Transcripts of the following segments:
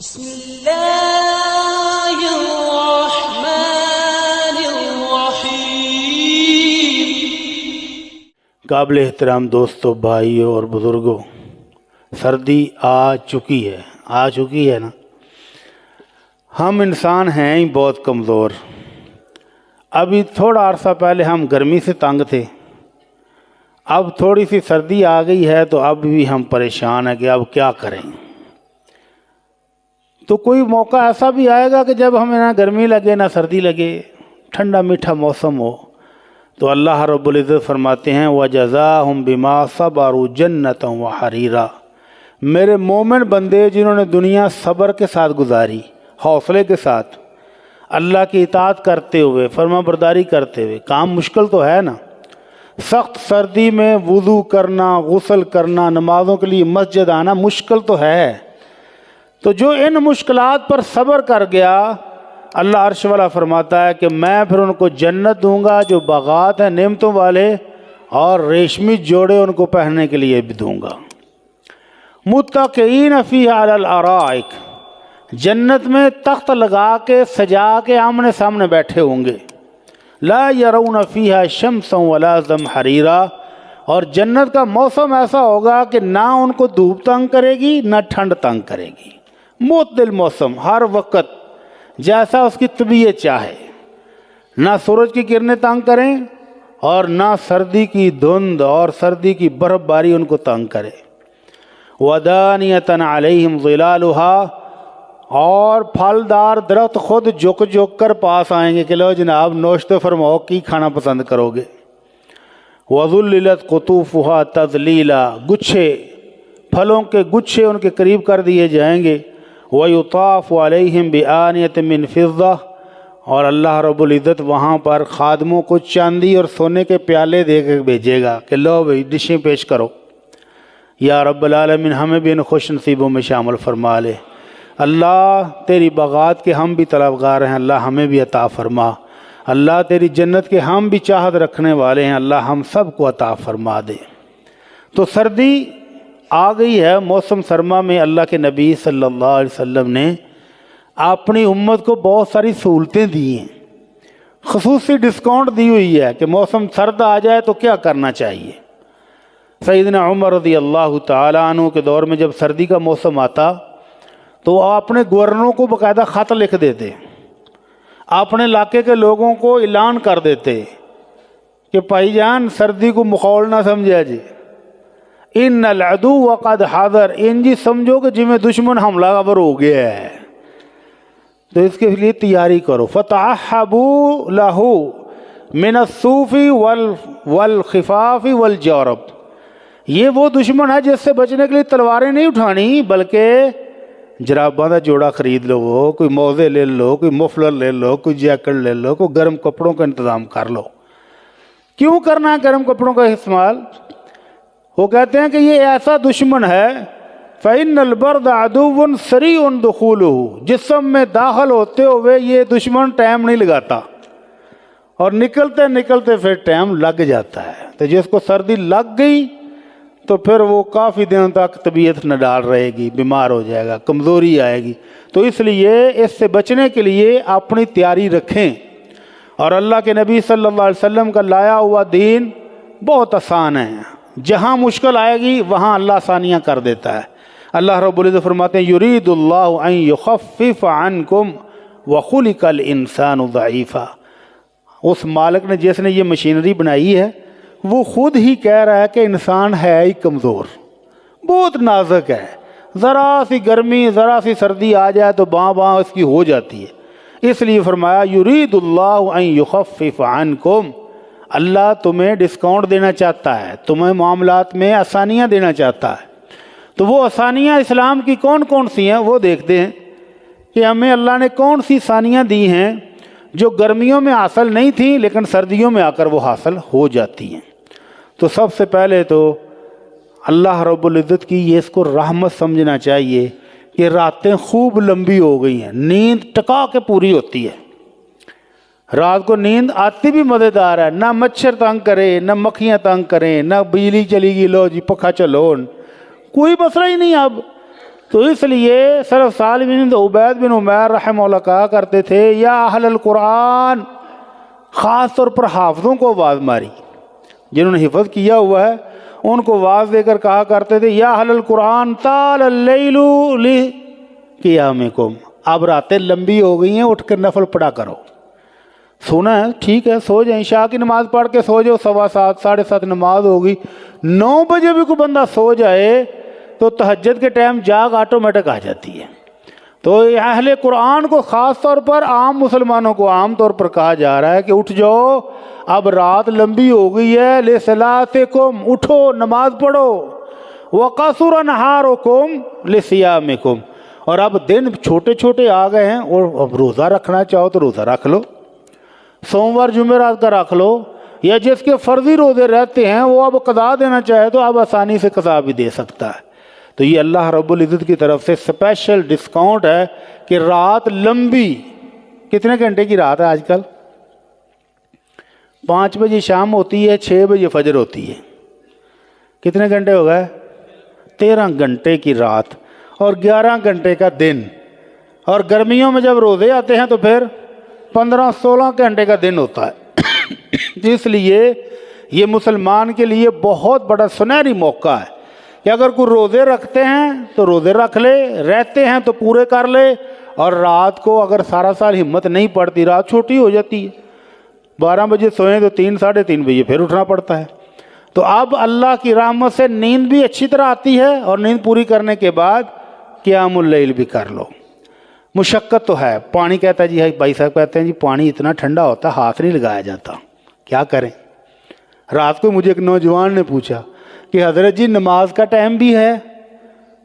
بسم اللہ الرحمن الرحیم۔ قابل احترام دوستو، بھائیوں اور بزرگوں، سردی آ چکی ہے نا۔ ہم انسان ہیں ہی بہت کمزور۔ ابھی تھوڑا عرصہ پہلے ہم گرمی سے تنگ تھے، اب تھوڑی سی سردی آ گئی ہے تو اب بھی ہم پریشان ہیں کہ اب کیا کریں۔ تو کوئی موقع ایسا بھی آئے گا کہ جب ہمیں نہ گرمی لگے نہ سردی لگے، ٹھنڈا میٹھا موسم ہو۔ تو اللہ رب العزت فرماتے ہیں وَجَزَاهُمْ بِمَا صَبَرُوا جَنَّةً وَحَرِيرًا۔ میرے مومن بندے جنہوں نے دنیا صبر کے ساتھ گزاری، حوصلے کے ساتھ، اللہ کی اطاعت کرتے ہوئے، فرما برداری کرتے ہوئے، کام مشکل تو ہے نا، سخت سردی میں وضو کرنا، غسل کرنا، نمازوں کے لیے مسجد آنا مشکل تو ہے۔ تو جو ان مشکلات پر صبر کر گیا، اللہ عرش والا فرماتا ہے کہ میں پھر ان کو جنت دوں گا جو باغات ہیں نعمتوں والے، اور ریشمی جوڑے ان کو پہننے کے لیے بھی دوں گا۔ متکئین فیہا علی الارائک، جنت میں تخت لگا کے سجا کے آمنے سامنے بیٹھے ہوں گے۔ لا یرون فیہا شمسا ولا زمہریرا، اور جنت کا موسم ایسا ہوگا کہ نہ ان کو دھوپ تنگ کرے گی نہ ٹھنڈ تنگ کرے گی، معتدل موسم، ہر وقت جیسا اس کی طبیعت چاہے، نہ سورج کی کرنیں تنگ کریں اور نہ سردی کی دھند اور سردی کی برف باری ان کو تنگ کرے۔ وَدَانِيَةً عَلَيْهِمْ ظِلَالُهَا، اور پھلدار درخت خود جھک جھک کر پاس آئیں گے کہ لو جناب نوشت فرماؤ، کی کھانا پسند کرو گے۔ وَذُلِّلَتْ قُطُوفُهَا تَذْلِيلًا، گچھے، پھلوں کے گچھے ان کے قریب کر دیے جائیں گے۔ وَيُطَافُ عَلَيْهِمْ بِآنِيَةٍ مِّن فِضَّةٍ، اور اللہ رب العزت وہاں پر خادموں کو چاندی اور سونے کے پیالے دے کے بھیجے گا کہ لو بھئی ڈشیں پیش کرو۔ یا رب العالمین ہمیں بھی ان خوش نصیبوں میں شامل فرما لے۔ اللہ تیری باغات کے ہم بھی طلبگار ہیں، اللہ ہمیں بھی عطا فرما۔ اللہ تیری جنت کے ہم بھی چاہت رکھنے والے ہیں، اللہ ہم سب کو عطا فرما دے۔ تو سردی آ گئی ہے، موسم سرما میں اللہ کے نبی صلی اللہ علیہ وسلم نے اپنی امت کو بہت ساری سہولتیں دی ہیں، خصوصی ڈسکاؤنٹ دی ہوئی ہے کہ موسم سرد آ جائے تو کیا کرنا چاہیے۔ سیدنا عمر رضی اللہ تعالیٰ عنہ کے دور میں جب سردی کا موسم آتا تو اپنے گورنروں کو باقاعدہ خط لکھ دیتے، اپنے علاقے کے لوگوں کو اعلان کر دیتے کہ بھائی جان سردی کو مخول نہ سمجھا جی، ان العدو قد حاضر، ان جی سمجھو کہ جی میں دشمن حملہ آور ہو گیا ہے، تو اس کے لیے تیاری کرو۔ فتعہبوا لہ من الصوف والخفاف والجورب، یہ وہ دشمن ہے جس سے بچنے کے لیے تلواریں نہیں اٹھانی، بلکہ جراباں دا جوڑا خرید لو، کوئی موزے لے لو، کوئی مفلر لے لو، کوئی جیکٹ لے لو، کوئی گرم کپڑوں کا انتظام کر لو۔ کیوں کرنا ہے گرم کپڑوں کا استعمال؟ وہ کہتے ہیں کہ یہ ایسا دشمن ہے فَإِنَّ الْبَرْدَ عَدُوٌ سَرِيعٌ دُخُولُهُ، جسم میں داخل ہوتے ہوئے یہ دشمن ٹائم نہیں لگاتا، اور نکلتے نکلتے پھر ٹائم لگ جاتا ہے۔ تو جس کو سردی لگ گئی تو پھر وہ کافی دنوں تک طبیعت نہ ڈال رہے گی، بیمار ہو جائے گا، کمزوری آئے گی۔ تو اس لیے اس سے بچنے کے لیے اپنی تیاری رکھیں، اور اللہ کے نبی صلی اللہ علیہ وسلم کا لایا ہوا دین بہت آسان ہے، جہاں مشکل آئے گی وہاں اللہ آسانیاں کر دیتا ہے۔ اللہ رب العزت فرماتے ہیں یرید اللہ ان یخفف عنکم وخلق الانسان ضعیفا، اس مالک نے جس نے یہ مشینری بنائی ہے وہ خود ہی کہہ رہا ہے کہ انسان ہے ہی کمزور، بہت نازک ہے، ذرا سی گرمی ذرا سی سردی آ جائے تو باں باں اس کی ہو جاتی ہے۔ اس لیے فرمایا یرید اللہ ان یخفف عنکم، اللہ تمہیں ڈسکاؤنٹ دینا چاہتا ہے، تمہیں معاملات میں آسانیاں دینا چاہتا ہے۔ تو وہ آسانیاں اسلام کی کون کون سی ہیں وہ دیکھتے ہیں کہ ہمیں اللہ نے کون سی آسانیاں دی ہیں جو گرمیوں میں حاصل نہیں تھیں لیکن سردیوں میں آ کر وہ حاصل ہو جاتی ہیں۔ تو سب سے پہلے تو اللہ رب العزت کی یہ اس کو رحمت سمجھنا چاہیے کہ راتیں خوب لمبی ہو گئی ہیں، نیند ٹکا کے پوری ہوتی ہے، رات کو نیند آتی بھی مزیدار ہے، نہ مچھر تنگ کرے نہ مکھیاں تنگ کریں، نہ بجلی چلی گی لو جی پکھا چلو، کوئی مسئلہ ہی نہیں اب تو اس لیے سلف صالحین عبید بن عمیر رحمہ اللہ کہا کرتے تھے یا اہل القرآن، خاص طور پر حافظوں کو آواز ماری، جنہوں نے حفظ کیا ہوا ہے ان کو آواز دے کر کہا کرتے تھے یا اہل القرآن طال اللیل لقیامکم، اب راتیں لمبی ہو گئی ہیں، اٹھ کر نفل پڑھا کرو۔ سونا ہے ٹھیک ہے، سو جائیں، عشاء کی نماز پڑھ کے سو جاؤ، 7:15 7:30 نماز ہوگی، 9 بجے بھی کوئی بندہ سو جائے تو تہجد کے ٹائم جاگ آٹومیٹک آ جاتی ہے۔ تو اہل قرآن کو خاص طور پر، عام مسلمانوں کو عام طور پر کہا جا رہا ہے کہ اٹھ جاؤ، اب رات لمبی ہو گئی ہے، لصلاتکم، اٹھو نماز پڑھو، وقصر نہارکم لصیامکم، اور اب دن چھوٹے چھوٹے آ گئے ہیں، اور اب روزہ رکھنا چاہو تو روزہ رکھ لو، سوموار جمعرات کا رکھ لو، یا جس کے فرضی روزے رہتے ہیں وہ اب قضا دینا چاہے تو اب آسانی سے قضا بھی دے سکتا ہے۔ تو یہ اللہ رب العزت کی طرف سے اسپیشل ڈسکاؤنٹ ہے کہ رات لمبی، کتنے گھنٹے کی رات ہے آج کل؟ 5 بجے شام ہوتی ہے، 6 بجے فجر ہوتی ہے، کتنے گھنٹے ہو گئے؟ 13 گھنٹے کی رات اور 11 گھنٹے کا دن، اور گرمیوں میں جب روزے آتے ہیں تو پھر 15-16 گھنٹے کا دن ہوتا ہے۔ اس لیے یہ مسلمان کے لیے بہت بڑا سنہری موقع ہے کہ اگر کوئی روزے رکھتے ہیں تو روزے رکھ لے، رہتے ہیں تو پورے کر لے، اور رات کو اگر سارا سال ہمت نہیں پڑتی، رات چھوٹی ہو جاتی ہے، 12 بجے سوئیں تو 3 ساڑھے 3 بجے پھر اٹھنا پڑتا ہے۔ تو اب اللہ کی رحمت سے نیند بھی اچھی طرح آتی ہے، اور نیند پوری کرنے کے بعد قیام اللیل بھی کر لو۔ مشقت تو ہے، پانی کہتا ہے جی، بھائی صاحب کہتے ہیں جی پانی اتنا ٹھنڈا ہوتا ہے ہاتھ نہیں لگایا جاتا، کیا کریں؟ رات کو مجھے ایک نوجوان نے پوچھا کہ حضرت جی نماز کا ٹائم بھی ہے،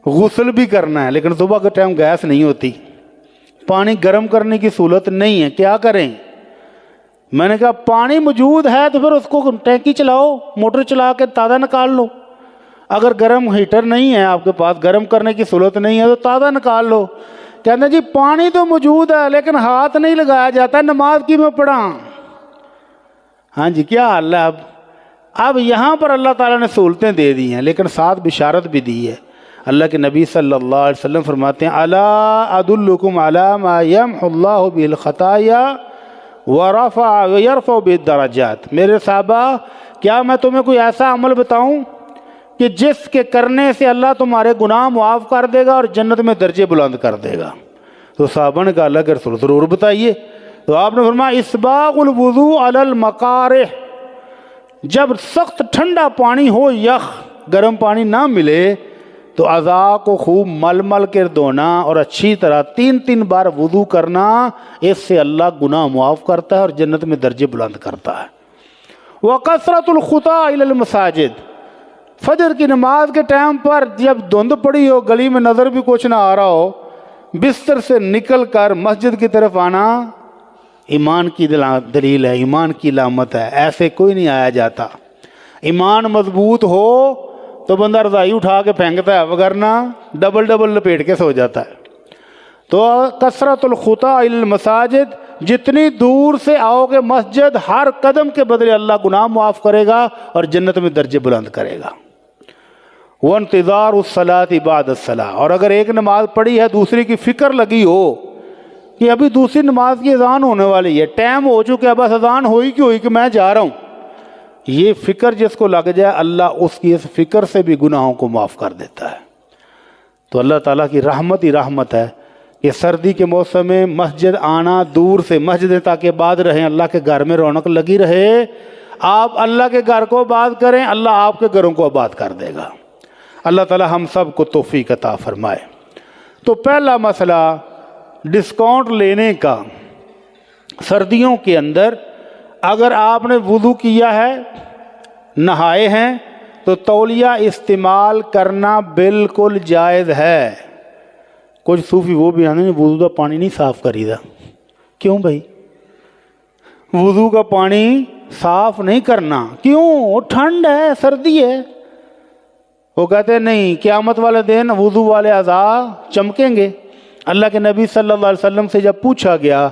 غسل بھی کرنا ہے، لیکن صبح کے ٹائم گیس نہیں ہوتی، پانی گرم کرنے کی سہولت نہیں ہے، کیا کریں؟ میں نے کہا پانی موجود ہے تو پھر اس کو ٹینکی چلاؤ، موٹر چلا کے تازہ نکال لو، اگر گرم ہیٹر نہیں ہے آپ کے پاس، گرم کرنے کی سہولت نہیں ہے تو تازہ نکال لو۔ کہتے ہیں جی پانی تو موجود ہے لیکن ہاتھ نہیں لگایا جاتا، نماز کی میں پڑھا۔ ہاں جی، کیا حال ہے؟ اب یہاں پر اللہ تعالیٰ نے سہولتیں دے دی ہیں، لیکن ساتھ بشارت بھی دی ہے۔ اللہ کے نبی صلی اللہ علیہ وسلم فرماتے ہیں الا ادلکم علی ما یمحو اللہ بالخطایا ویرفع بالدرجات، میرے صحابہ کیا میں تمہیں کوئی ایسا عمل بتاؤں کہ جس کے کرنے سے اللہ تمہارے گناہ معاف کر دے گا اور جنت میں درجے بلند کر دے گا؟ تو صحابہ نے کہا اللہ کے رسول ضرور بتائیے۔ تو آپ نے فرمایا اسباغ الوضوء علی المقارح، جب سخت ٹھنڈا پانی ہو، یخ گرم پانی نہ ملے تو اعضاء کو خوب مل مل کر دھونا اور اچھی طرح 3 بار وضو کرنا، اس سے اللہ گناہ معاف کرتا ہے اور جنت میں درجے بلند کرتا ہے۔ وَكَثْرَةُ الْخُطَىٰ إِلَى الْمَسَاجِدِ، فجر کی نماز کے ٹائم پر جب دھند پڑی ہو، گلی میں نظر بھی کچھ نہ آ رہا ہو، بستر سے نکل کر مسجد کی طرف آنا ایمان کی دلیل ہے، ایمان کی علامت ہے، ایسے کوئی نہیں آیا جاتا۔ ایمان مضبوط ہو تو بندہ رضائی اٹھا کے پھینکتا ہے، وگرنہ ڈبل لپیٹ کے سو جاتا ہے۔ تو کثرت الخطا الی المساجد، جتنی دور سے آؤ گے مسجد، ہر قدم کے بدلے اللہ گناہ معاف کرے گا اور جنت میں درجے بلند کرے گا۔ وانتظار الصلاۃ بعد الصلاۃ، اور اگر ایک نماز پڑھی ہے دوسری کی فکر لگی ہو کہ ابھی دوسری نماز کی اذان ہونے والی ہے، ٹائم ہو چکا ہے، بس اذان ہوئی کہ میں جا رہا ہوں، یہ فکر جس کو لگ جائے اللہ اس کی اس فکر سے بھی گناہوں کو معاف کر دیتا ہے۔ تو اللہ تعالیٰ کی رحمت ہی رحمت ہے کہ سردی کے موسم میں مسجد آنا، دور سے مسجدیں تاکہ آباد رہیں، اللہ کے گھر میں رونق لگی رہے، آپ اللہ کے گھر کو آباد کریں، اللہ آپ کے گھروں کو آباد کر دے گا۔ اللہ تعالیٰ ہم سب کو توفیق عطا فرمائے۔ تو پہلا مسئلہ ڈسکاؤنٹ لینے کا، سردیوں کے اندر اگر آپ نے وضو کیا ہے، نہائے ہیں، تو تولیہ استعمال کرنا بالکل جائز ہے۔ کچھ صوفی وہ بھی آنے وضو کا پانی نہیں صاف کری دا، کیوں بھائی؟ وضو کا پانی صاف نہیں کرنا کیوں؟ ٹھنڈ ہے، سردی ہے۔ وہ کہتے ہیں نہیں، قیامت والے دن وضو والے اعضاء چمکیں گے۔ اللہ کے نبی صلی اللہ علیہ وسلم سے جب پوچھا گیا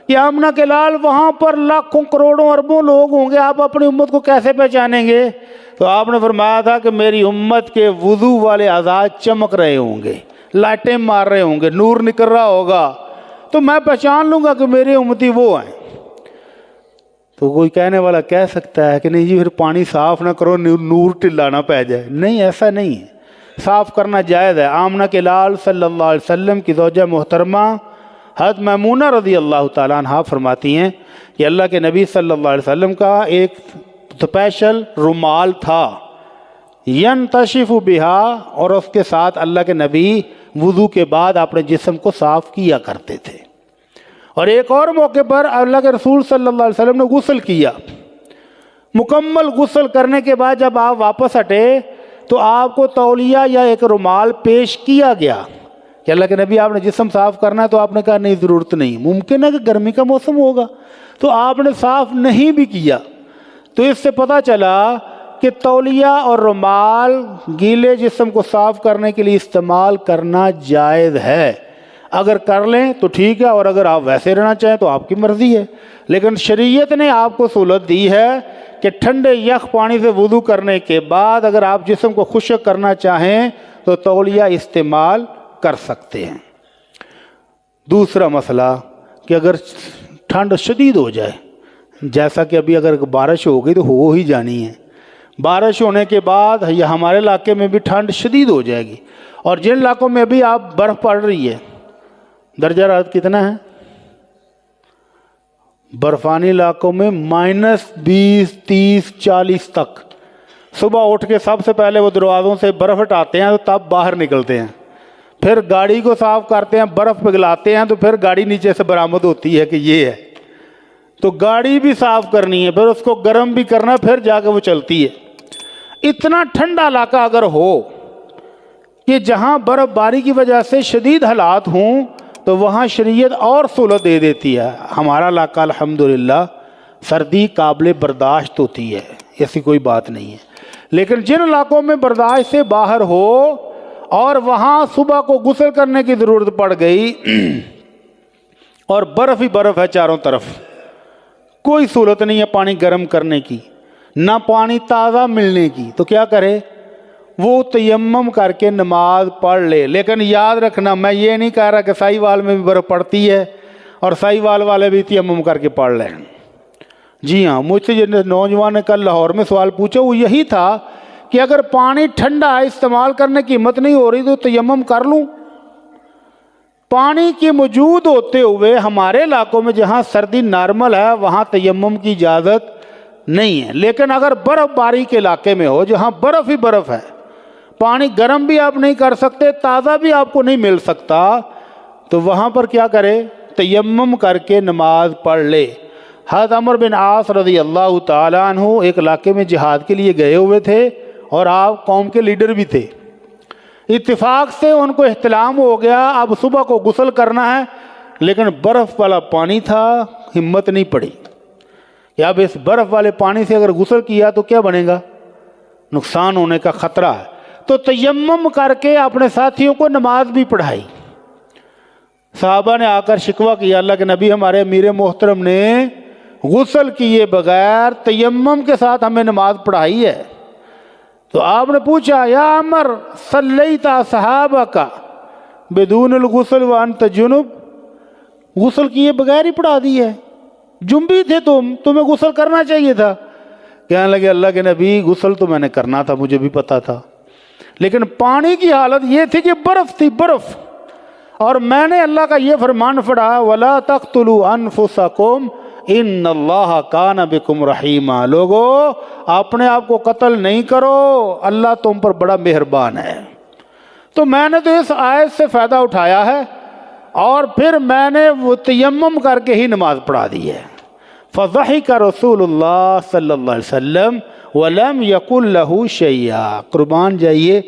کہ آمنہ کے لال وہاں پر لاکھوں کروڑوں اربوں لوگ ہوں گے، آپ اپنی امت کو کیسے پہچانیں گے؟ تو آپ نے فرمایا تھا کہ میری امت کے وضو والے اعضاء چمک رہے ہوں گے، لائٹیں مار رہے ہوں گے، نور نکل رہا ہوگا، تو میں پہچان لوں گا کہ میرے امتی وہ ہیں۔ تو کوئی کہنے والا کہہ سکتا ہے کہ نہیں جی پھر پانی صاف نہ کرو، نور ٹلا نہ پہ جائے۔ نہیں، ایسا نہیں ہے، صاف کرنا جائز ہے۔ آمنہ کے لال صلی اللہ علیہ وسلم کی زوجہ محترمہ حضرت میمونہ رضی اللہ تعالیٰ عنہ فرماتی ہیں کہ اللہ کے نبی صلی اللہ علیہ وسلم کا ایک اسپیشل رومال تھا، ینتشف بہا، اور اس کے ساتھ اللہ کے نبی وضو کے بعد اپنے جسم کو صاف کیا کرتے تھے۔ اور ایک اور موقع پر اللہ کے رسول صلی اللہ علیہ وسلم نے غسل کیا، مکمل غسل کرنے کے بعد جب آپ واپس ہٹے تو آپ کو تولیہ یا ایک رومال پیش کیا گیا کہ اللہ کے نبی آپ نے جسم صاف کرنا ہے، تو آپ نے کہا نہیں ضرورت نہیں، ممکن ہے کہ گرمی کا موسم ہوگا، تو آپ نے صاف نہیں بھی کیا۔ تو اس سے پتہ چلا کہ تولیہ اور رومال گیلے جسم کو صاف کرنے کے لیے استعمال کرنا جائز ہے، اگر کر لیں تو ٹھیک ہے، اور اگر آپ ویسے رہنا چاہیں تو آپ کی مرضی ہے۔ لیکن شریعت نے آپ کو سہولت دی ہے کہ ٹھنڈے یخ پانی سے وضو کرنے کے بعد اگر آپ جسم کو خشک کرنا چاہیں تو تولیہ استعمال کر سکتے ہیں۔ دوسرا مسئلہ کہ اگر ٹھنڈ شدید ہو جائے، جیسا کہ ابھی اگر بارش ہو گئی تو ہو ہی جانی ہے، بارش ہونے کے بعد یہ ہمارے علاقے میں بھی ٹھنڈ شدید ہو جائے گی، اور جن علاقوں میں ابھی آپ برف پڑ رہی ہے، درجہ حرارت کتنا ہے؟ برفانی علاقوں میں -20، 30، 40 تک۔ صبح اٹھ کے سب سے پہلے وہ دروازوں سے برف ہٹاتے ہیں تو تب باہر نکلتے ہیں، پھر گاڑی کو صاف کرتے ہیں، برف پگھلاتے ہیں، تو پھر گاڑی نیچے سے برآمد ہوتی ہے کہ یہ ہے، تو گاڑی بھی صاف کرنی ہے، پھر اس کو گرم بھی کرنا، پھر جا کے وہ چلتی ہے۔ اتنا ٹھنڈا علاقہ اگر ہو کہ جہاں برف باری کی وجہ سے شدید حالات ہوں تو وہاں شریعت اور سہولت دے دیتی ہے۔ ہمارا علاقہ الحمدللہ سردی قابل برداشت ہوتی ہے، ایسی کوئی بات نہیں ہے، لیکن جن علاقوں میں برداشت سے باہر ہو اور وہاں صبح کو غسل کرنے کی ضرورت پڑ گئی اور برف ہی برف ہے چاروں طرف، کوئی سہولت نہیں ہے پانی گرم کرنے کی، نہ پانی تازہ ملنے کی، تو کیا کرے؟ وہ تیمم کر کے نماز پڑھ لے۔ لیکن یاد رکھنا، میں یہ نہیں کہہ رہا کہ سائی وال میں بھی برف پڑتی ہے اور سائی وال والے بھی تیمم کر کے پڑھ لیں۔ جی ہاں، مجھ سے جن نوجوان نے کل لاہور میں سوال پوچھا وہ یہی تھا کہ اگر پانی ٹھنڈا استعمال کرنے کی ہمت نہیں ہو رہی تو تیمم کر لوں۔ پانی کے موجود ہوتے ہوئے ہمارے علاقوں میں جہاں سردی نارمل ہے وہاں تیمم کی اجازت نہیں ہے، لیکن اگر برف باری کے علاقے میں ہو جہاں برف ہی برف ہے، پانی گرم بھی آپ نہیں کر سکتے، تازہ بھی آپ کو نہیں مل سکتا، تو وہاں پر کیا کرے؟ تیمم کر کے نماز پڑھ لے۔ حضرت عمرو بن عاص رضی اللہ تعالیٰ عنہ ایک علاقے میں جہاد کے لیے گئے ہوئے تھے اور آپ قوم کے لیڈر بھی تھے، اتفاق سے ان کو احتلام ہو گیا، اب صبح کو غسل کرنا ہے، لیکن برف والا پانی تھا، ہمت نہیں پڑی کہ اب اس برف والے پانی سے اگر غسل کیا تو کیا بنے گا؟ نقصان ہونے کا خطرہ ہے۔ تو تیمم کر کے اپنے ساتھیوں کو نماز بھی پڑھائی۔ صحابہ نے آ کر شکوہ کیا، اللہ کے نبی ہمارے امیر محترم نے غسل کیے بغیر تیمم کے ساتھ ہمیں نماز پڑھائی ہے۔ تو آپ نے پوچھا، یا عمر صلیت صحابہ بدون الغسل وانت جنب، غسل کیے بغیر ہی پڑھا دی ہے، جنبی تھے تمہیں غسل کرنا چاہیے تھا۔ کہنے لگے اللہ کے نبی غسل تو میں نے کرنا تھا، مجھے بھی پتا تھا، لیکن پانی کی حالت یہ تھی کہ برف تھی، برف، اور میں نے اللہ کا یہ فرمان پڑھا وَلَا تَقْتُلُوا أَنفُسَكُمْ إِنَّ اللَّهَ كَانَ بِكُمْ رَحِيمًا، لوگو اپنے آپ کو قتل نہیں کرو، اللہ تم پر بڑا مہربان ہے۔ تو میں نے تو اس آیت سے فائدہ اٹھایا ہے اور پھر میں نے وہ تیمم کر کے ہی نماز پڑھا دی ہے۔ فَضَحِكَ رسول اللہ صلی اللہ علیہ وسلم وَلَمْ يَقُلْ لَهُ شَيْئًا، قربان جائیے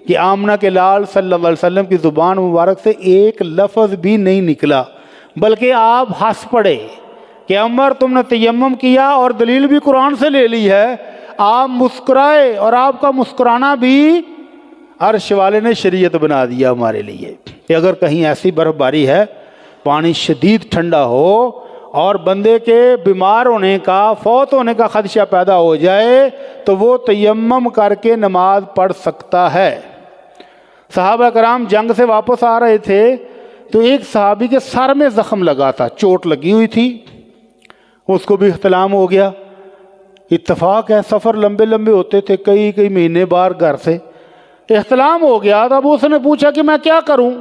کہ آمنہ کے لال صلی اللہ علیہ وسلم کی زبان مبارک سے ایک لفظ بھی نہیں نکلا، بلکہ آپ ہنس پڑے کہ عمر تم نے تیمم کیا اور دلیل بھی قرآن سے لے لی ہے، آپ مسکرائے، اور آپ کا مسکرانا بھی عرش والے نے شریعت بنا دیا ہمارے لیے کہ اگر کہیں ایسی برف باری ہے، پانی شدید ٹھنڈا ہو اور بندے کے بیمار ہونے کا، فوت ہونے کا خدشہ پیدا ہو جائے تو وہ تیمم کر کے نماز پڑھ سکتا ہے۔ صحابہ کرام جنگ سے واپس آ رہے تھے تو ایک صحابی کے سر میں زخم لگا تھا، چوٹ لگی ہوئی تھی، اس کو بھی احتلام ہو گیا۔ اتفاق ہے سفر لمبے لمبے ہوتے تھے، کئی مہینے باہر گھر سے، احتلام ہو گیا۔ اب اس نے پوچھا کہ میں کیا کروں؟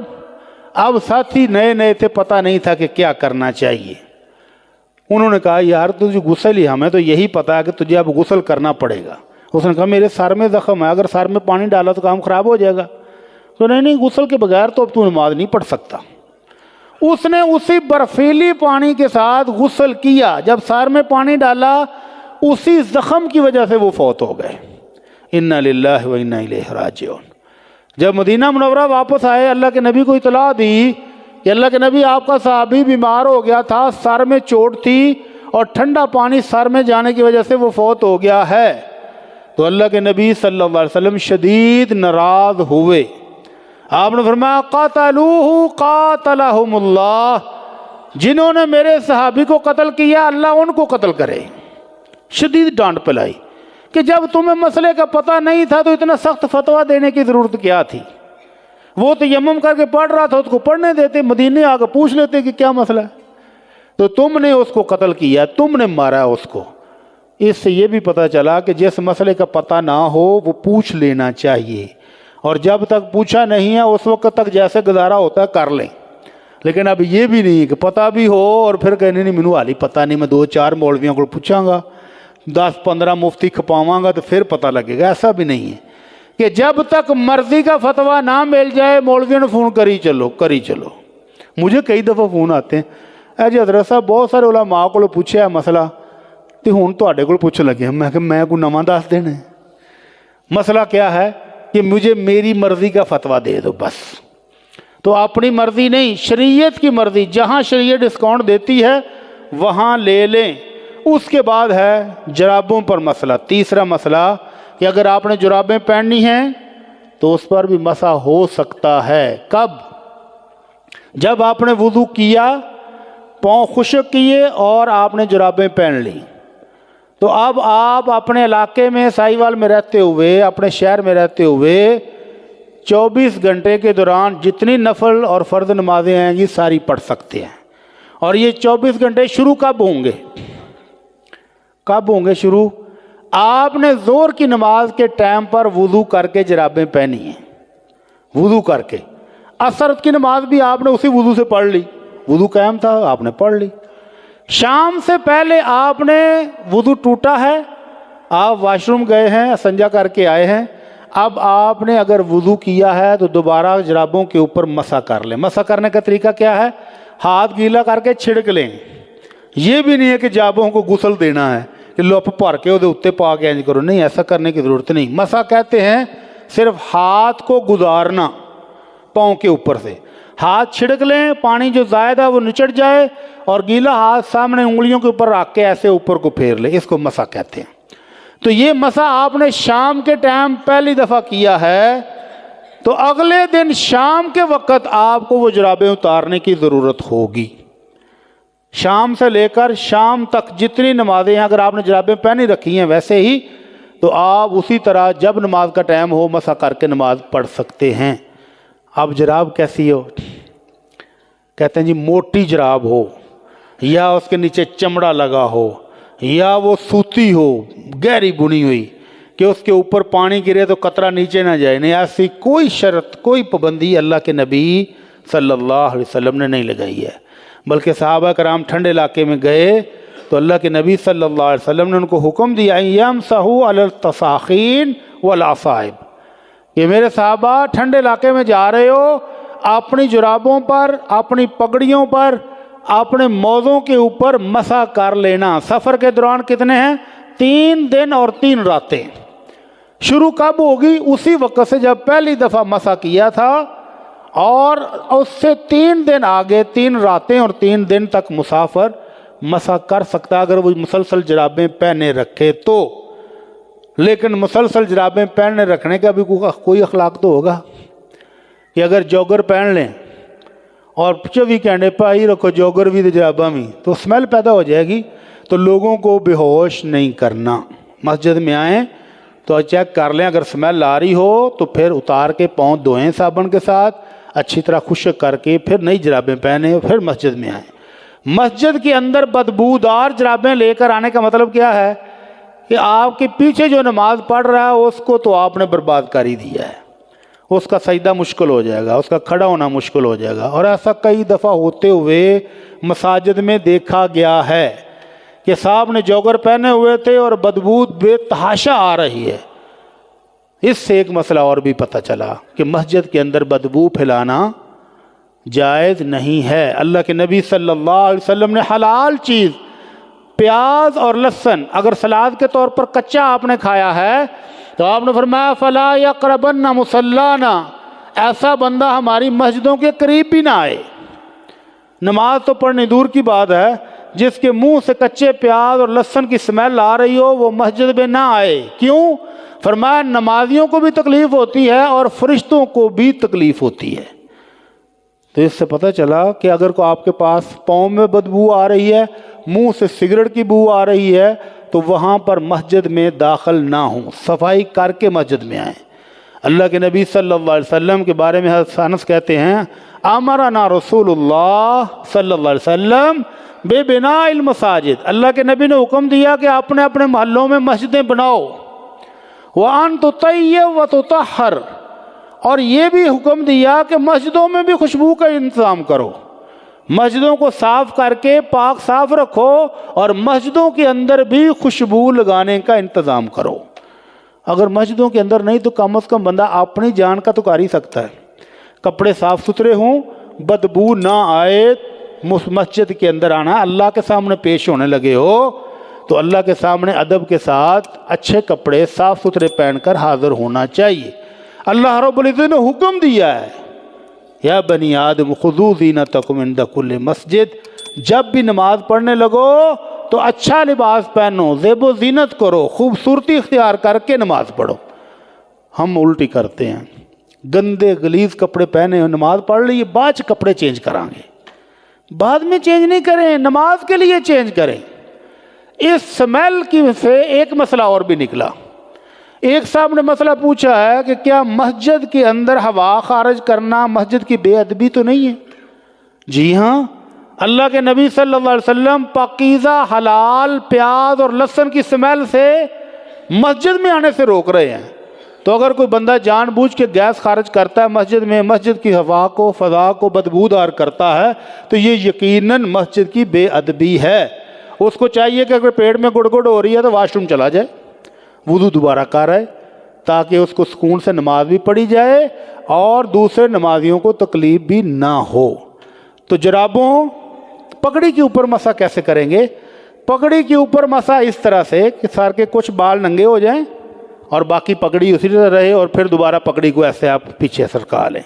اب ساتھی نئے تھے، پتہ نہیں تھا کہ کیا کرنا چاہیے۔ انہوں نے کہا یار تجھے غسل ہی، ہمیں تو یہی پتا ہے کہ تجھے اب غسل کرنا پڑے گا۔ اس نے کہا میرے سر میں زخم ہے، اگر سر میں پانی ڈالا تو کام خراب ہو جائے گا۔ تو نہیں غسل کے بغیر تو اب تو نماز نہیں پڑھ سکتا۔ اس نے اسی برفیلی پانی کے ساتھ غسل کیا، جب سر میں پانی ڈالا اسی زخم کی وجہ سے وہ فوت ہو گئے۔ انا للہ و انا الیہ راجعون۔ جب مدینہ منورہ واپس آئے، اللہ کے نبی کو اطلاع دی کہ اللہ کے نبی آپ کا صحابی بیمار ہو گیا تھا، سر میں چوٹ تھی اور ٹھنڈا پانی سر میں جانے کی وجہ سے وہ فوت ہو گیا ہے۔ تو اللہ کے نبی صلی اللہ علیہ وسلم شدید ناراض ہوئے۔ آپ نے فرمایا قاتلوہ قاتلہم اللہ، جنہوں نے میرے صحابی کو قتل کیا اللہ ان کو قتل کرے۔ شدید ڈانٹ پلائی کہ جب تمہیں مسئلے کا پتہ نہیں تھا تو اتنا سخت فتویٰ دینے کی ضرورت کیا تھی؟ وہ تیمم کر کے پڑھ رہا تھا، اس کو پڑھنے دیتے، مدینے آ کے پوچھ لیتے کہ کیا مسئلہ ہے۔ تو تم نے اس کو قتل کیا، تم نے مارا اس کو۔ اس سے یہ بھی پتہ چلا کہ جس مسئلے کا پتہ نہ ہو وہ پوچھ لینا چاہیے، اور جب تک پوچھا نہیں ہے اس وقت تک جیسے گزارا ہوتا ہے کر لیں۔ لیکن اب یہ بھی نہیں کہ پتہ بھی ہو اور پھر کہنے نہیں مینوں حالی پتہ نہیں، میں 2-4 مولویوں کو پوچھاں گا، 10-15 مفتی کھپاواں گا تو پھر پتہ لگے گا۔ ایسا بھی نہیں ہے کہ جب تک مرضی کا فتویٰ نہ مل جائے مولویوں نے فون کری چلو۔ مجھے کئی دفعہ فون آتے ہیں، اے جی حضرت صاحب بہت سارے علماء کو پوچھا ہے مسئلہ تو ہوں تواڈے کول پوچھ لگے۔ میں کہ میں کوئی نواں دس دینا ہے؟ مسئلہ کیا ہے کہ مجھے میری مرضی کا فتویٰ دے دو بس۔ تو اپنی مرضی نہیں، شریعت کی مرضی، جہاں شریعت ڈسکاؤنٹ دیتی ہے وہاں لے لیں۔ اس کے بعد ہے جرابوں پر مسئلہ، تیسرا مسئلہ کہ اگر آپ نے جرابیں پہننی ہیں تو اس پر بھی مسح ہو سکتا ہے۔ کب؟ جب آپ نے وضو کیا، پاؤں خشک کیے اور آپ نے جرابیں پہن لی، تو اب آپ اپنے علاقے میں ساہیوال میں رہتے ہوئے، اپنے شہر میں رہتے ہوئے 24 گھنٹے کے دوران جتنی نفل اور فرض نمازیں ہیں یہ ساری پڑھ سکتے ہیں۔ اور یہ 24 گھنٹے شروع کب ہوں گے شروع؟ آپ نے ظہر کی نماز کے ٹائم پر وضو کر کے جرابیں پہنی ہیں، وضو کر کے۔ عصر کی نماز بھی آپ نے اسی وضو سے پڑھ لی، وضو قائم تھا آپ نے پڑھ لی۔ شام سے پہلے آپ نے وضو ٹوٹا ہے، آپ واش روم گئے ہیں، استنجا کر کے آئے ہیں، اب آپ نے اگر وضو کیا ہے تو دوبارہ جرابوں کے اوپر مسح کر لیں۔ مسح کرنے کا طریقہ کیا ہے؟ ہاتھ گیلا کر کے چھڑک لیں۔ یہ بھی نہیں ہے کہ جرابوں کو غسل دینا ہے کہ لپ بھر کے وہ اتنے پا کے انج کرو، نہیں، ایسا کرنے کی ضرورت نہیں۔ مسح کہتے ہیں صرف ہاتھ کو گزارنا پاؤں کے اوپر سے، ہاتھ چھڑک لیں، پانی جو زائد ہے وہ نچڑ جائے اور گیلا ہاتھ سامنے انگلیوں کے اوپر رکھ کے ایسے اوپر کو پھیر لیں، اس کو مسح کہتے ہیں۔ تو یہ مسح آپ نے شام کے ٹائم پہلی دفعہ کیا ہے تو اگلے دن شام کے وقت آپ کو وہ جرابیں اتارنے کی ضرورت ہوگی۔ شام سے لے کر شام تک جتنی نمازیں ہیں اگر آپ نے جرابیں پہنی رکھی ہیں ویسے ہی، تو آپ اسی طرح جب نماز کا ٹائم ہو مسح کر کے نماز پڑھ سکتے ہیں۔ اب جراب کیسی ہو؟ کہتے ہیں جی موٹی جراب ہو، یا اس کے نیچے چمڑا لگا ہو، یا وہ سوتی ہو گہری بنی ہوئی کہ اس کے اوپر پانی گرے تو قطرہ نیچے نہ جائے، نہیں، ایسی کوئی شرط کوئی پابندی اللہ کے نبی صلی اللہ علیہ وسلم نے نہیں لگائی ہے۔ بلکہ صحابہ کرام ٹھنڈے علاقے میں گئے تو اللہ کے نبی صلی اللہ علیہ وسلم نے ان کو حکم دیا یمسحوا علی التساخین والعصائب، کہ میرے صحابہ ٹھنڈے علاقے میں جا رہے ہو، اپنی جرابوں پر، اپنی پگڑیوں پر، اپنے موزوں کے اوپر مسح کر لینا۔ سفر کے دوران کتنے ہیں؟ 3 دن اور 3 راتیں۔ شروع کب ہوگی؟ اسی وقت سے جب پہلی دفعہ مسح کیا تھا، اور اس سے 3 دن آگے 3 راتیں اور 3 دن تک مسافر مسح کر سکتا اگر وہ مسلسل جرابیں پہنے رکھے تو۔ لیکن مسلسل جرابیں پہننے رکھنے کا بھی کوئی اخلاق تو ہوگا کہ اگر جوگر پہن لیں اور 24 گھنٹے پائی رکھو جوگر بھی تو جراباں بھی، تو سمیل پیدا ہو جائے گی۔ تو لوگوں کو بے ہوش نہیں کرنا، مسجد میں آئیں تو چیک کر لیں، اگر اسمیل آ رہی ہو تو پھر اتار کے پاؤں دھوئیں صابن کے ساتھ، اچھی طرح خشک کر کے پھر نئی جرابیں پہنیں، پھر مسجد میں آئیں۔ مسجد کے اندر بدبودار جرابیں لے کر آنے کا مطلب کیا ہے کہ آپ کے پیچھے جو نماز پڑھ رہا ہے اس کو تو آپ نے برباد کر ہی دیا ہے، اس کا سجدہ مشکل ہو جائے گا، اس کا کھڑا ہونا مشکل ہو جائے گا۔ اور ایسا کئی دفعہ ہوتے ہوئے مساجد میں دیکھا گیا ہے کہ صاحب نے جوگر پہنے ہوئے تھے اور بدبو بے تحاشا آ رہی ہے۔ اس سے ایک مسئلہ اور بھی پتہ چلا کہ مسجد کے اندر بدبو پھیلانا جائز نہیں ہے۔ اللہ کے نبی صلی اللہ علیہ وسلم نے حلال چیز پیاز اور لہسن اگر سلاد کے طور پر کچا آپ نے کھایا ہے تو آپ نے فرمایا فلا یقربن مصلانا، ایسا بندہ ہماری مسجدوں کے قریب بھی نہ آئے۔ نماز تو پڑھنی دور کی بات ہے، جس کے منہ سے کچے پیاز اور لہسن کی سمیل آ رہی ہو وہ مسجد میں نہ آئے۔ کیوں؟ فرمایا نمازیوں کو بھی تکلیف ہوتی ہے اور فرشتوں کو بھی تکلیف ہوتی ہے۔ تو اس سے پتہ چلا کہ اگر کو آپ کے پاس پاؤں میں بدبو آ رہی ہے، منہ سے سگریٹ کی بو آ رہی ہے، تو وہاں پر مسجد میں داخل نہ ہوں، صفائی کر کے مسجد میں آئیں۔ اللہ کے نبی صلی اللہ علیہ وسلم کے بارے میں حضرت انس کہتے ہیں امرنا رسول اللہ صلی اللہ علیہ وسلم بے بناء المساجد، اللہ کے نبی نے حکم دیا کہ اپنے اپنے محلوں میں مسجدیں بناؤ، وَأَن تُطَيَّبْ وَتُطَهَّرْ، اور یہ بھی حکم دیا کہ مسجدوں میں بھی خوشبو کا انتظام کرو، مسجدوں کو صاف کر کے پاک صاف رکھو اور مسجدوں کے اندر بھی خوشبو لگانے کا انتظام کرو۔ اگر مسجدوں کے اندر نہیں تو کم از کم بندہ اپنی جان کا تو کر ہی سکتا ہے، کپڑے صاف ستھرے ہوں، بدبو نہ آئے، مسجد کے اندر آنا، اللہ کے سامنے پیش ہونے لگے ہو تو اللہ کے سامنے ادب کے ساتھ اچھے کپڑے صاف ستھرے پہن کر حاضر ہونا چاہیے۔ اللہ رب العزت نے حکم دیا ہے یا بنی آدم خذوا زینتکم عند کل مسجد، جب بھی نماز پڑھنے لگو تو اچھا لباس پہنو، زیب و زینت کرو، خوبصورتی اختیار کر کے نماز پڑھو۔ ہم الٹی کرتے ہیں، گندے غلیظ کپڑے پہنے نماز پڑھ لیے، بعد کپڑے چینج کریں گے، بعد میں چینج نہیں کریں، نماز کے لیے چینج کریں۔ اس سمیل کی سے ایک مسئلہ اور بھی نکلا۔ ایک صاحب نے مسئلہ پوچھا ہے کہ کیا مسجد کے اندر ہوا خارج کرنا مسجد کی بے ادبی تو نہیں ہے؟ جی ہاں، اللہ کے نبی صلی اللہ علیہ وسلم پاکیزہ حلال پیاز اور لہسن کی سمیل سے مسجد میں آنے سے روک رہے ہیں۔ تو اگر کوئی بندہ جان بوجھ کے گیس خارج کرتا ہے مسجد میں، مسجد کی ہوا کو فضا کو بدبودار کرتا ہے، تو یہ یقیناً مسجد کی بے ادبی ہے۔ اس کو چاہیے کہ اگر پیٹ میں گڑ گڑ ہو رہی ہے تو واش روم چلا جائے، وضو دوبارہ کر آئے، تاکہ اس کو سکون سے نماز بھی پڑھی جائے اور دوسرے نمازیوں کو تکلیف بھی نہ ہو۔ تو جرابوں پگڑی کے اوپر مسح کیسے کریں گے؟ پگڑی کے اوپر مسح اس طرح سے کہ سر کے کچھ بال ننگے ہو جائیں اور باقی پگڑی اسی طرح رہے، اور پھر دوبارہ پگڑی کو ایسے آپ پیچھے سرکا لیں۔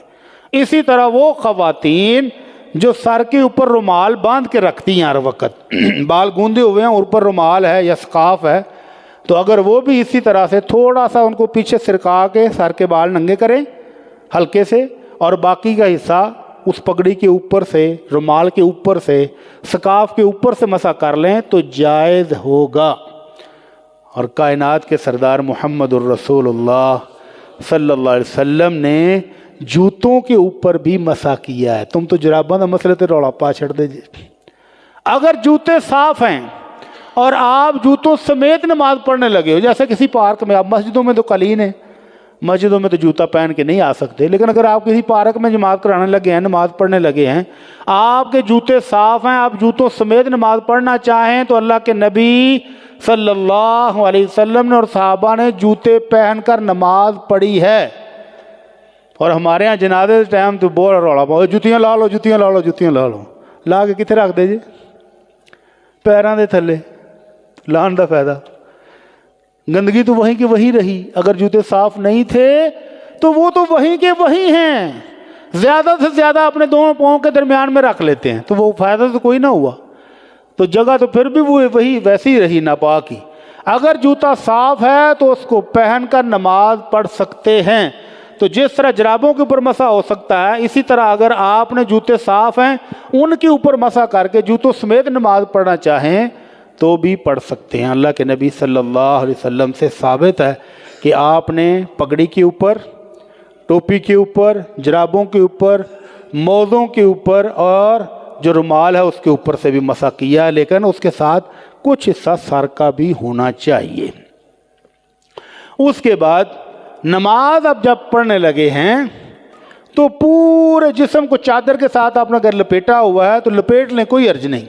اسی طرح وہ خواتین جو سر کے اوپر رومال باندھ کے رکھتی ہیں ہر وقت، بال گوندے ہوئے ہیں اور اوپر رومال ہے یا سکارف ہے، تو اگر وہ بھی اسی طرح سے تھوڑا سا ان کو پیچھے سرکا کے سر کے بال ننگے کریں ہلکے سے، اور باقی کا حصہ اس پگڑی کے اوپر سے، رومال کے اوپر سے، سکارف کے اوپر سے مسح کر لیں تو جائز ہوگا۔ اور کائنات کے سردار محمد الرسول اللہ صلی اللہ علیہ وسلم نے جوتوں کے اوپر بھی مسح کیا ہے۔ تم تو جراباں دا مسئلے تے رولا پا چھڑ دے جی۔ اگر جوتے صاف ہیں اور آپ جوتوں سمیت نماز پڑھنے لگے ہو، جیسے کسی پارک میں، آپ مسجدوں میں تو قالین ہے، مسجدوں میں تو جوتا پہن کے نہیں آ سکتے، لیکن اگر آپ کسی پارک میں جماعت کرانے لگے ہیں، نماز پڑھنے لگے ہیں، آپ کے جوتے صاف ہیں، آپ جوتوں سمیت نماز پڑھنا چاہیں تو اللہ کے نبی صلی اللہ علیہ وسلم نے اور صحابہ نے جوتے پہن کر نماز پڑھی ہے۔ اور ہمارے ہاں جنازے ٹائم تو بہت رولا پاؤ، جتیاں لا لو، جتیاں لا لو، جتیاں لا لو، لا کے کتنے رکھ دے جی؟ پیراں دے تھلے، لان دا فائدہ۔ گندگی تو وہیں کی وہیں رہی، اگر جوتے صاف نہیں تھے تو وہ تو وہیں کے وہیں ہیں، زیادہ سے زیادہ اپنے دونوں پاؤں کے درمیان میں رکھ لیتے ہیں، تو وہ فائدہ تو کوئی نہ ہوا، تو جگہ تو پھر بھی وہ وہی ویسی رہی ناپاک ہی۔ اگر جوتا صاف ہے تو اس کو پہن کر نماز پڑھ سکتے ہیں۔ تو جس طرح جرابوں کے اوپر مسح ہو سکتا ہے، اسی طرح اگر آپ نے جوتے صاف ہیں ان کے اوپر مسح کر کے جوتوں سمیت نماز پڑھنا چاہیں تو بھی پڑھ سکتے ہیں۔ اللہ کے نبی صلی اللہ علیہ وسلم سے ثابت ہے کہ آپ نے پگڑی کے اوپر، ٹوپی کے اوپر، جرابوں کے اوپر، موزوں کے اوپر اور جو رومال ہے اس کے اوپر سے بھی مسح کیا، لیکن اس کے ساتھ کچھ حصہ سر کا بھی ہونا چاہیے۔ اس کے بعد نماز اب جب پڑھنے لگے ہیں تو پورے جسم کو چادر کے ساتھ آپ نے اگر لپیٹا ہوا ہے تو لپیٹ لیں، کوئی حرج نہیں،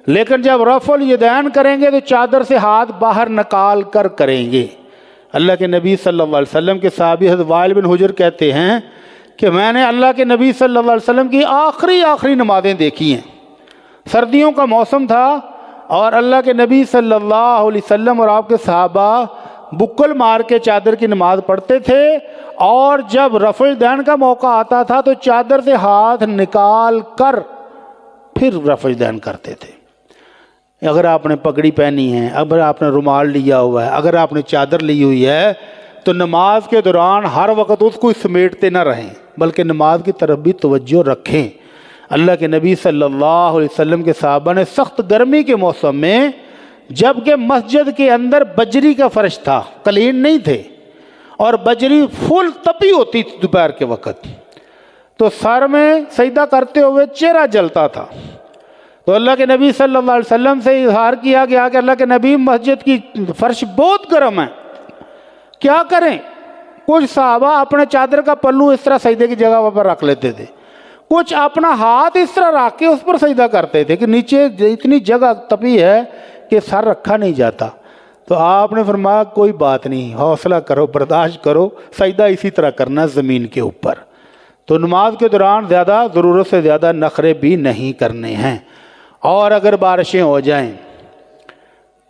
لیکن جب رفع الیدین کریں گے تو چادر سے ہاتھ باہر نکال کر کریں گے۔ اللہ کے نبی صلی اللہ علیہ وسلم کے صحابی حضرت وائل بن حجر کہتے ہیں کہ میں نے اللہ کے نبی صلی اللہ علیہ وسلم کی آخری نمازیں دیکھی ہیں۔ سردیوں کا موسم تھا اور اللہ کے نبی صلی اللہ علیہ وسلم اور آپ کے صحابہ بکل مار کے چادر کی نماز پڑھتے تھے، اور جب رفع الیدین کا موقع آتا تھا تو چادر سے ہاتھ نکال کر پھر رفع الیدین کرتے تھے۔ اگر آپ نے پگڑی پہنی ہے، اگر آپ نے رومال لیا ہوا ہے، اگر آپ نے چادر لی ہوئی ہے تو نماز کے دوران ہر وقت اس کو سمیٹتے نہ رہیں، بلکہ نماز کی طرف بھی توجہ رکھیں۔ اللہ کے نبی صلی اللہ علیہ وسلم کے صحابہ نے سخت گرمی کے موسم میں، جبکہ مسجد کے اندر بجری کا فرش تھا، قلین نہیں تھے، اور بجری فل تپی ہوتی تھی دوپہر کے وقت، تو سر میں سجدہ کرتے ہوئے چہرہ جلتا تھا، تو اللہ کے نبی صلی اللہ علیہ وسلم سے اظہار کیا گیا کہ اللہ کے نبی مسجد کی فرش بہت گرم ہے، کیا کریں؟ کچھ صحابہ اپنے چادر کا پلو اس طرح سجدے کی جگہ پر رکھ لیتے تھے، کچھ اپنا ہاتھ اس طرح رکھ کے اس پر سجدہ کرتے تھے کہ نیچے اتنی جگہ تپی ہے کہ سر رکھا نہیں جاتا۔ تو آپ نے فرمایا کوئی بات نہیں، حوصلہ کرو، برداشت کرو، سجدہ اسی طرح کرنا زمین کے اوپر۔ تو نماز کے دوران زیادہ ضرورت سے زیادہ نخرے بھی نہیں کرنے ہیں۔ اور اگر بارشیں ہو جائیں،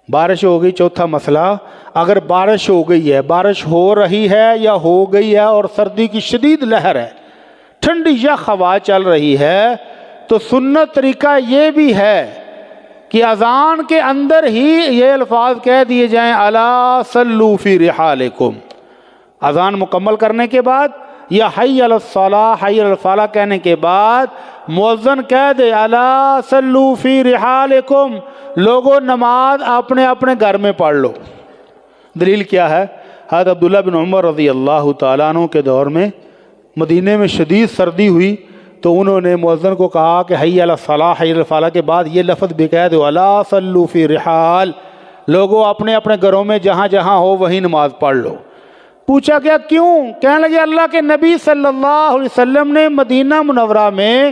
بارش ہو گئی، چوتھا مسئلہ، اگر بارش ہو گئی ہے، بارش ہو رہی ہے یا ہو گئی ہے اور سردی کی شدید لہر ہے، ٹھنڈی یخ ہوا چل رہی ہے، تو سنت طریقہ یہ بھی ہے کہ اذان کے اندر ہی یہ الفاظ کہہ دیے جائیں الا صلو فی رحالکم، اذان مکمل کرنے کے بعد یا حی علی الصلاۃ، حی علی الفلاح کہنے کے بعد مؤذن کہہ دے الا صلو فی رحالکم، لوگوں نماز اپنے اپنے گھر میں پڑھ لو۔ دلیل کیا ہے؟ حضرت عبداللہ بن عمر رضی اللہ تعالیٰ عنہ کے دور میں مدینے میں شدید سردی ہوئی تو انہوں نے مؤذن کو کہا کہ حی علی الصلاۃ، حی علی الفلاح کے بعد یہ لفظ بھی کہہ دو الا صلو فی رحال، لوگوں اپنے اپنے گھروں میں جہاں جہاں ہو وہیں نماز پڑھ لو۔ پوچھا کیا کیوں؟ کہنے لگے اللہ کے نبی صلی اللہ علیہ وسلم نے مدینہ منورہ میں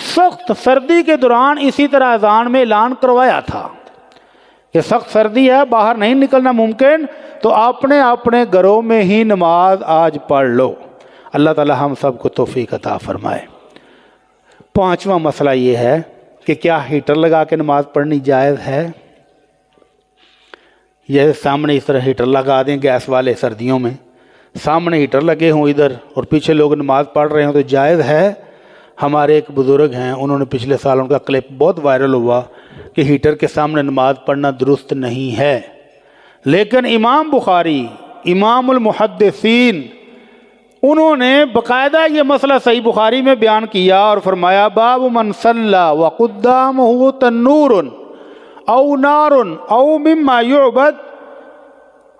سخت سردی کے دوران اسی طرح اذان میں اعلان کروایا تھا کہ سخت سردی ہے، باہر نہیں نکلنا ممکن، تو اپنے اپنے گھروں میں ہی نماز آج پڑھ لو۔ اللہ تعالی ہم سب کو توفیق عطا فرمائے۔ پانچواں مسئلہ یہ ہے کہ کیا ہیٹر لگا کے نماز پڑھنی جائز ہے؟ یہ سامنے اس طرح ہیٹر لگا دیں گیس والے سردیوں میں، سامنے ہیٹر لگے ہوں ادھر اور پیچھے لوگ نماز پڑھ رہے ہوں تو جائز ہے؟ ہمارے ایک بزرگ ہیں، انہوں نے پچھلے سال ان کا کلپ بہت وائرل ہوا کہ ہیٹر کے سامنے نماز پڑھنا درست نہیں ہے، لیکن امام بخاری امام المحدثین انہوں نے باقاعدہ یہ مسئلہ صحیح بخاری میں بیان کیا اور فرمایا باب من صلی وقدامہ تنور او نار او مما یعبد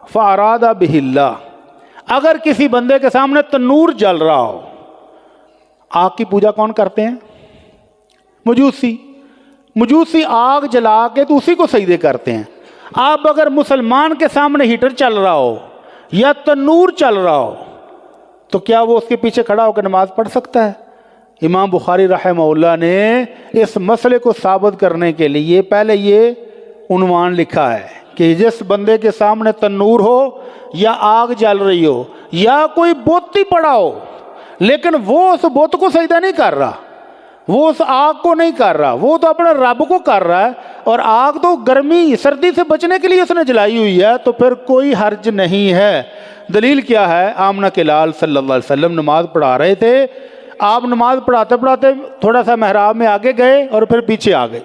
فاراد بہ اللہ، اگر کسی بندے کے سامنے تنور جل رہا ہو، آگ کی پوجا کون کرتے ہیں؟ مجوسی آگ جلا کے تو اسی کو سجدے کرتے ہیں۔ اب اگر مسلمان کے سامنے ہیٹر چل رہا ہو یا تنور چل رہا ہو تو کیا وہ اس کے پیچھے کھڑا ہو کے نماز پڑھ سکتا ہے؟ امام بخاری رحمہ اللہ نے اس مسئلے کو ثابت کرنے کے لیے پہلے یہ عنوان لکھا ہے کہ جس بندے کے سامنے تنور ہو یا آگ جل رہی ہو یا کوئی بت ہی پڑا ہو لیکن وہ اس بت کو سجدہ نہیں کر رہا، وہ اس آگ کو نہیں کر رہا، وہ تو اپنے رب کو کر رہا ہے، اور آگ تو گرمی سردی سے بچنے کے لیے اس نے جلائی ہوئی ہے، تو پھر کوئی حرج نہیں ہے۔ دلیل کیا ہے؟ آمنہ کے لال صلی اللہ علیہ وسلم نماز پڑھا رہے تھے، آپ نماز پڑھاتے پڑھاتے تھوڑا سا محراب میں آگے گئے اور پھر پیچھے آ گئے۔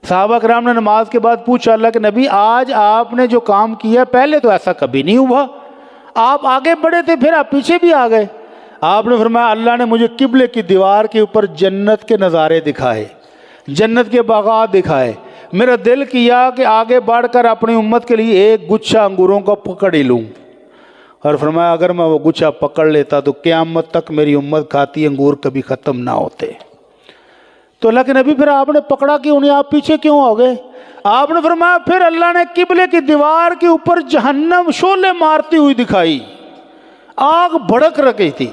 صحابہ کرام نے نماز کے بعد پوچھا اللہ کے نبی آج آپ نے جو کام کیا پہلے تو ایسا کبھی نہیں ہوا، آپ آگے بڑھے تھے پھر آپ پیچھے بھی آ گئے۔ آپ نے فرمایا اللہ نے مجھے قبلے کی دیوار کے اوپر جنت کے نظارے دکھائے، جنت کے باغات دکھائے، میرا دل کیا کہ آگے بڑھ کر اپنی امت کے لیے ایک گچھا انگوروں کو پکڑ ہی لوں، اور فرمایا اگر میں وہ گچھا پکڑ لیتا تو قیامت تک میری امت کھاتی انگور کبھی ختم نہ ہوتے۔ تو اللہ کے نبی پھر آپ نے پکڑا کیوں نہیں، آپ پیچھے کیوں ہو گئے؟ آپ نے فرمایا پھر اللہ نے قبلے کی دیوار کے اوپر جہنم شعلے مارتی ہوئی دکھائی، آگ بھڑک رہی تھی،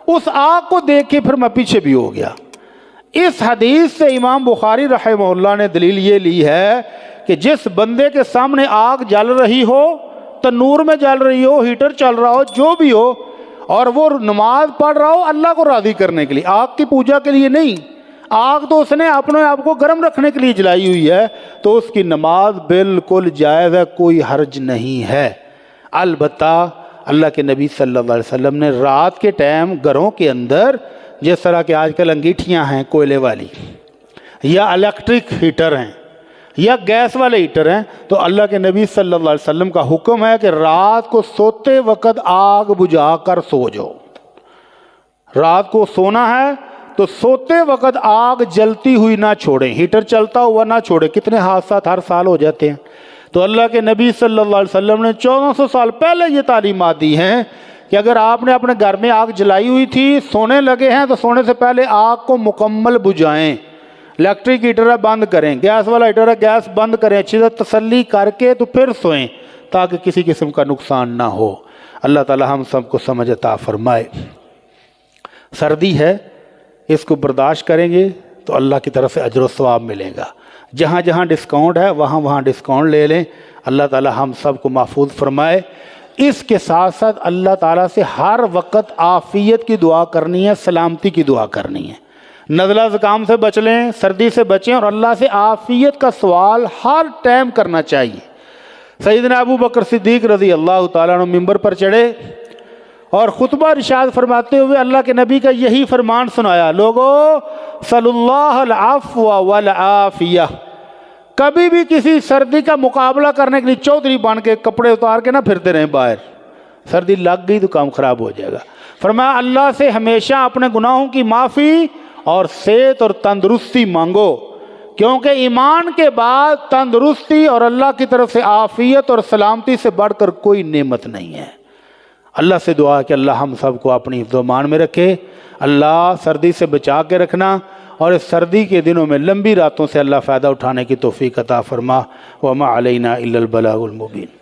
اس آگ کو دیکھ کے پھر میں پیچھے بھی ہو گیا۔ اس حدیث سے امام بخاری رحمہ اللہ نے دلیل یہ لی ہے کہ جس بندے کے سامنے آگ جل رہی ہو، تنور میں جل رہی ہو، ہیٹر چل رہا ہو، جو بھی ہو، اور وہ نماز پڑھ رہا ہو اللہ کو راضی کرنے کے لیے، آگ کی پوجا کے لیے نہیں، آگ تو اس نے اپنے آپ کو گرم رکھنے کے لیے جلائی ہوئی ہے، تو اس کی نماز بالکل جائز ہے، کوئی حرج نہیں ہے۔ البتہ اللہ کے نبی صلی اللہ علیہ وسلم نے رات کے ٹائم گھروں کے اندر، جس طرح کہ آج کل انگیٹھیاں ہیں کوئلے والی، یا الیکٹرک ہیٹر ہیں، یا گیس والے ہیٹر ہیں، تو اللہ کے نبی صلی اللہ علیہ وسلم کا حکم ہے کہ رات کو سوتے وقت آگ بجھا کر سو جاؤ۔ رات کو سونا ہے تو سوتے وقت آگ جلتی ہوئی نہ چھوڑیں، ہیٹر چلتا ہوا نہ چھوڑیں۔ کتنے حادثات ہر سال ہو جاتے ہیں۔ تو اللہ کے نبی صلی اللہ علیہ وسلم نے 1400 سال پہلے یہ تعلیمات دی ہیں کہ اگر آپ نے اپنے گھر میں آگ جلائی ہوئی تھی، سونے لگے ہیں، تو سونے سے پہلے آگ کو مکمل بجھائیں۔ الیکٹرک ہیٹر ہے بند کریں، گیس والا ہیٹر ہے گیس بند کریں، اچھی طرح تسلی کر کے تو پھر سوئیں تاکہ کسی قسم کا نقصان نہ ہو۔ اللہ تعالی ہم سب کو سمجھ عطا فرمائے۔ سردی ہے، اس کو برداشت کریں گے تو اللہ کی طرف سے اجر و ثواب ملے گا۔ جہاں جہاں ڈسکاؤنٹ ہے وہاں وہاں ڈسکاؤنٹ لے لیں۔ اللہ تعالی ہم سب کو محفوظ فرمائے۔ اس کے ساتھ ساتھ اللہ تعالیٰ سے ہر وقت عافیت کی دعا کرنی ہے، سلامتی کی دعا کرنی ہے۔ نزلہ زکام سے بچ لیں، سردی سے بچیں، اور اللہ سے عافیت کا سوال ہر ٹائم کرنا چاہیے۔ سیدنا ابو بکر صدیق رضی اللہ تعالیٰ عنہ ممبر پر چڑھے اور خطبہ ارشاد فرماتے ہوئے اللہ کے نبی کا یہی فرمان سنایا، لوگو صلی اللہ العفو والعافیہ، کبھی بھی کسی سردی کا مقابلہ کرنے کے لیے چودھری بن کے کپڑے اتار کے نہ پھرتے رہیں باہر، سردی لگ گئی تو کام خراب ہو جائے گا۔ فرمایا اللہ سے ہمیشہ اپنے گناہوں کی معافی اور صحت اور تندرستی مانگو، کیونکہ ایمان کے بعد تندرستی اور اللہ کی طرف سے عافیت اور سلامتی سے بڑھ کر کوئی نعمت نہیں ہے۔ اللہ سے دعا کہ اللہ ہم سب کو اپنی حفظ و امان میں رکھے، اللہ سردی سے بچا کے رکھنا، اور اس سردی کے دنوں میں لمبی راتوں سے اللہ فائدہ اٹھانے کی توفیق عطا فرما۔ وما علینا الا البلاغ المبین۔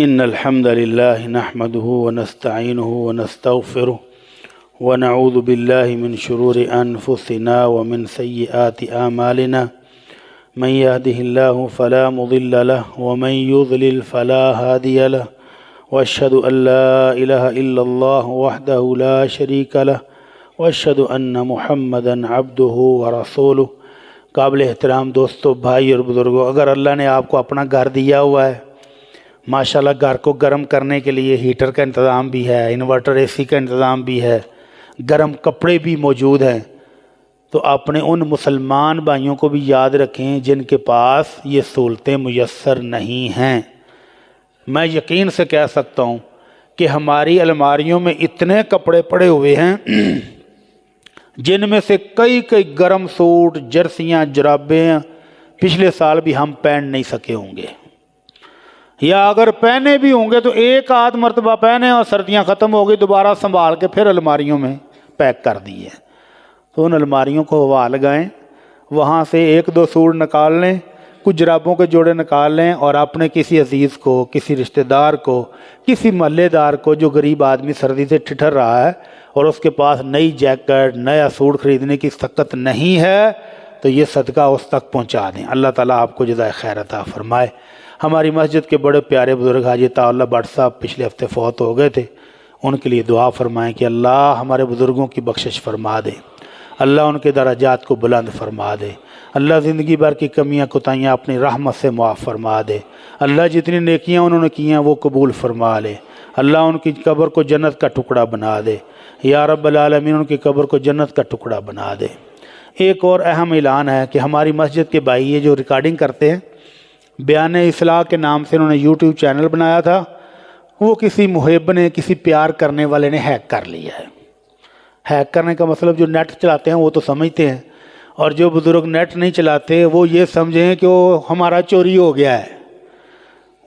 ان الحمد لله نحمده ونستعينه ونستغفره ونعوذ بالله من شرور انفسنا ومن سيئات اعمالنا، من يهده الله فلا مضل له ومن يضلل فلا هادي له، واشهد ان لا اله الا الله وحده لا شريك له، واشهد ان محمدا عبده ورسوله۔ قابل احترام دوستو، بھائی اور بزرگوں، اگر اللہ نے آپ کو اپنا گھر دیا ہوا ہے، ماشاءاللہ گھر کو گرم کرنے کے لیے ہیٹر کا انتظام بھی ہے، انورٹر اے سی کا انتظام بھی ہے، گرم کپڑے بھی موجود ہیں، تو اپنے ان مسلمان بھائیوں کو بھی یاد رکھیں جن کے پاس یہ سہولتیں میسر نہیں ہیں۔ میں یقین سے کہہ سکتا ہوں کہ ہماری الماریوں میں اتنے کپڑے پڑے ہوئے ہیں جن میں سے کئی گرم سوٹ، جرسیاں، جرابیں پچھلے سال بھی ہم پہن نہیں سکے ہوں گے، یا اگر پہنے بھی ہوں گے تو ایک آدھ مرتبہ پہنے اور سردیاں ختم ہو گئی، دوبارہ سنبھال کے پھر الماریوں میں پیک کر دیے۔ تو ان الماریوں کو ہوا لگائیں، وہاں سے ایک دو سوٹ نکال لیں، کچھ جرابوں کے جوڑے نکال لیں، اور اپنے کسی عزیز کو، کسی رشتہ دار کو، کسی محلے دار کو جو غریب آدمی سردی سے ٹھٹھر رہا ہے اور اس کے پاس نئی جیکٹ، نیا سوٹ خریدنے کی طاقت نہیں ہے، تو یہ صدقہ اس تک پہنچا دیں۔ اللہ تعالیٰ آپ کو جزائے خیر عطا فرمائے۔ ہماری مسجد کے بڑے پیارے بزرگ حاجی طاء بٹ صاحب پچھلے ہفتے فوت ہو گئے تھے، ان کے لیے دعا فرمائیں کہ اللہ ہمارے بزرگوں کی بخشش فرما دے، اللہ ان کے درجات کو بلند فرما دے، اللہ زندگی بھر کی کمیاں کوتاہیاں اپنی رحمت سے معاف فرما دے، اللہ جتنی نیکیاں انہوں نے کی ہیں وہ قبول فرما لے، اللہ ان کی قبر کو جنت کا ٹکڑا بنا دے، یا رب العالمین ان کی قبر کو جنت کا ٹکڑا بنا دے۔ ایک اور اہم اعلان ہے کہ ہماری مسجد کے بھائی یہ جو ریکارڈنگ کرتے ہیں، بیان اصلاح کے نام سے انہوں نے یوٹیوب چینل بنایا تھا، وہ کسی محب نے، کسی پیار کرنے والے نے ہیک کر لیا ہے۔ ہیک کرنے کا مطلب جو نیٹ چلاتے ہیں وہ تو سمجھتے ہیں، اور جو بزرگ نیٹ نہیں چلاتے وہ یہ سمجھیں کہ وہ ہمارا چوری ہو گیا ہے۔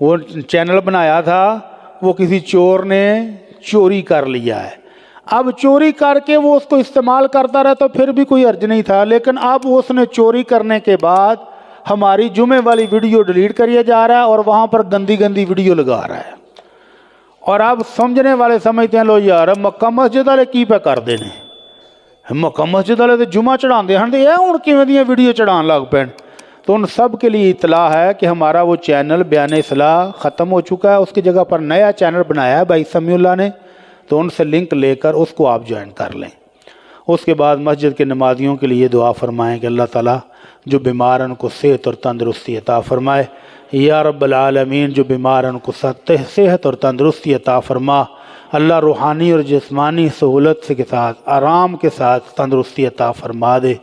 وہ چینل بنایا تھا، وہ کسی چور نے چوری کر لیا ہے۔ اب چوری کر کے وہ اس کو استعمال کرتا رہا تو پھر بھی کوئی حرج نہیں تھا، لیکن اب اس نے چوری کرنے کے بعد ہماری جمعے والی ویڈیو ڈیلیٹ کریا جا رہا ہے اور وہاں پر گندی گندی ویڈیو لگا رہا ہے۔ اور اب سمجھنے والے سمجھتے ہیں لو یار مکہ مسجد والے کی پہ کر دینے، مکہ مسجد والے تو جمعہ چڑھاندے ہیں، یہ ہوں کیویں دیاں ویڈیو چڑھان لگ پین۔ تو ان سب کے لیے اطلاع ہے کہ ہمارا وہ چینل بیان اصلاح ختم ہو چکا ہے، اس کی جگہ پر نیا چینل بنایا ہے بھائی سمیع اللہ نے، تو ان سے لنک لے کر اس کو آپ جوائن کر لیں۔ اس کے بعد مسجد کے نمازیوں کے لیے دعا فرمائیں کہ اللہ تعالیٰ جو بیمار ان کو صحت اور تندرستی عطا فرمائے، یا رب العالمین جو بیمار ان کو صحت اور تندرستی عطا فرما، اللہ روحانی اور جسمانی سہولت کے ساتھ، آرام کے ساتھ تندرستی عطا فرما دے،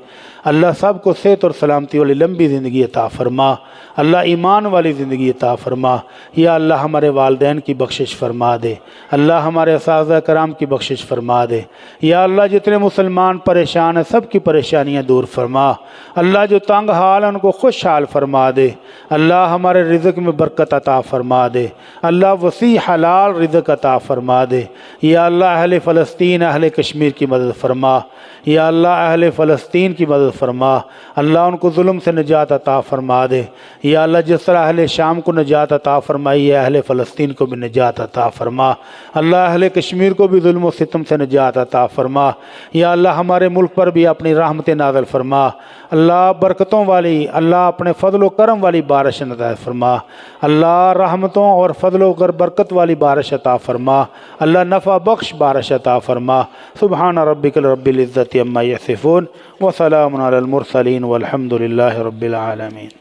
اللہ سب کو صحت اور سلامتی والی لمبی زندگی عطا فرما، اللہ ایمان والی زندگی عطا فرما، یا اللہ ہمارے والدین کی بخشش فرما دے، اللہ ہمارے اساتذہ کرام کی بخشش فرما دے، یا اللہ جتنے مسلمان پریشان ہیں سب کی پریشانیاں دور فرما، اللہ جو تنگ حال ہیں ان کو خوشحال فرما دے، اللہ ہمارے رزق میں برکت عطا فرما دے، اللہ وسیع حلال رزق عطا فرما دے، یا اللہ اہل فلسطین اہل کشمیر کی مدد فرما، یا اللہ اہل فلسطین کی مدد فرما، اللہ ان کو ظلم سے نجات عطا فرما دے، یا اللہ جس طرح اہل شام کو نجات عطا فرمائی ہے اہل فلسطین کو بھی نجات عطا فرما، اللہ اہل کشمیر کو بھی ظلم و ستم سے نجات عطا فرما، یا اللہ ہمارے ملک پر بھی اپنی رحمت نازل فرما، اللہ برکتوں والی، اللہ اپنے فضل و کرم والی بارش عطا فرما، اللہ رحمتوں اور فضل و برکت والی بارش عطا فرما، اللہ نفع بخش بارش عطا فرما۔ سبحان ربک رب العزت عما یصفون وسلام علی المرسلین والحمد للہ رب العالمین۔